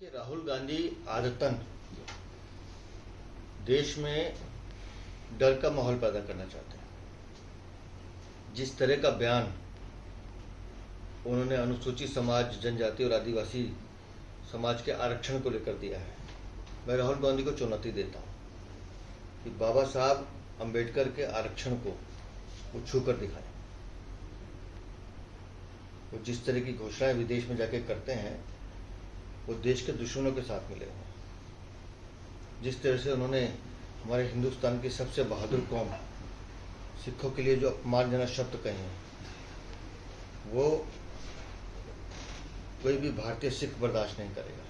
देखिए, राहुल गांधी आदतन देश में डर का माहौल पैदा करना चाहते हैं। जिस तरह का बयान उन्होंने अनुसूचित समाज, जनजाति और आदिवासी समाज के आरक्षण को लेकर दिया है, मैं राहुल गांधी को चुनौती देता हूं कि बाबा साहब अंबेडकर के आरक्षण को वो छू कर दिखाएं। वो जिस तरह की घोषणाएं विदेश में जाके करते हैं, वो देश के दुश्मनों के साथ मिले हुए हैं। जिस तरह से उन्होंने हमारे हिंदुस्तान की सबसे बहादुर कौम सिखों के लिए जो अपमानजनक शब्द कहे हैं, वो कोई भी भारतीय सिख बर्दाश्त नहीं करेगा।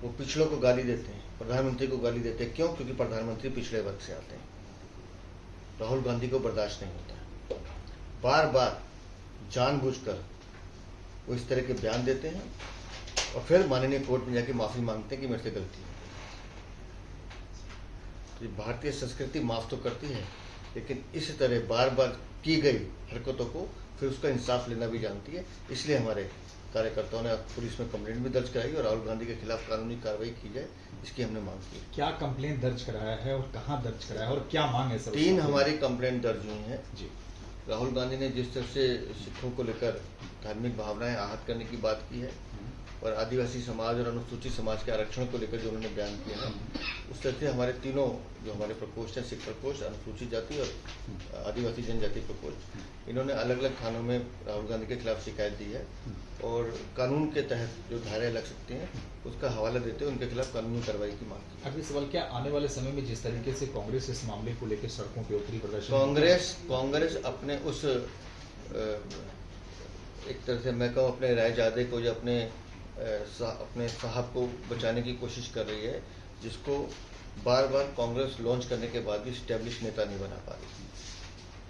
वो पिछड़ों को गाली देते हैं, प्रधानमंत्री को गाली देते हैं। क्यों? क्योंकि प्रधानमंत्री पिछड़े वर्ग से आते हैं। राहुल गांधी को बर्दाश्त नहीं होता। बार बार जानबूझकर वो इस तरह के बयान देते हैं और फिर माननीय कोर्ट में जाके माफी मांगते हैं कि मेरे से गलती है। तो भारतीय संस्कृति माफ तो करती है, लेकिन इस तरह बार बार की गई हरकतों को फिर उसका इंसाफ लेना भी जानती है। इसलिए हमारे कार्यकर्ताओं ने पुलिस में कंप्लेंट भी दर्ज कराई और राहुल गांधी के खिलाफ कानूनी कार्रवाई की जाए, इसकी हमने मांग की। क्या कंप्लेंट दर्ज कराया है और कहां दर्ज कराया है और क्या मांग है सर? 3 हमारी कंप्लेंट दर्ज हुई हैं जी। राहुल गांधी ने जिस तरह से सिखों को लेकर धार्मिक भावनाएं आहत करने की बात की है और आदिवासी समाज और अनुसूचित समाज के आरक्षण को लेकर जो उन्होंने बयान किया है, उस तरह से हमारे तीनों जो हमारे प्रकोष्ठ हैं, सिख प्रकोष्ठ, अनुसूचित जाति और आदिवासी जनजाति प्रकोष्ठ, इन्होंने अलग अलग थानों में राहुल गांधी के खिलाफ शिकायत दी है और कानून के तहत जो धाराएं लग सकती हैं उसका हवाला देते हुए उनके खिलाफ कानूनी कार्रवाई की मांग की। अगले सवाल, क्या आने वाले समय में जिस तरीके से कांग्रेस इस मामले को लेकर सड़कों पे उतरी प्रदर्शन, कांग्रेस अपने उस एक तरह से मैं कहूँ अपने रायजादे को या अपने साहब को बचाने की कोशिश कर रही है, जिसको बार बार कांग्रेस लॉन्च करने के बाद भी स्टैब्लिश नेता नहीं बना पा रही।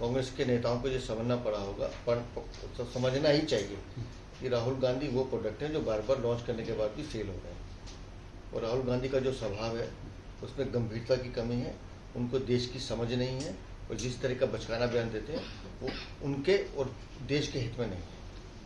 कांग्रेस के नेताओं को ये समझना पड़ा होगा, पर समझना ही चाहिए कि राहुल गांधी वो प्रोडक्ट हैं जो बार बार लॉन्च करने के बाद भी फेल हो रहे हैं। और राहुल गांधी का जो स्वभाव है उसमें गंभीरता की कमी है, उनको देश की समझ नहीं है और जिस तरह का बचकाना बयान देते हैं वो उनके और देश के हित में नहीं है।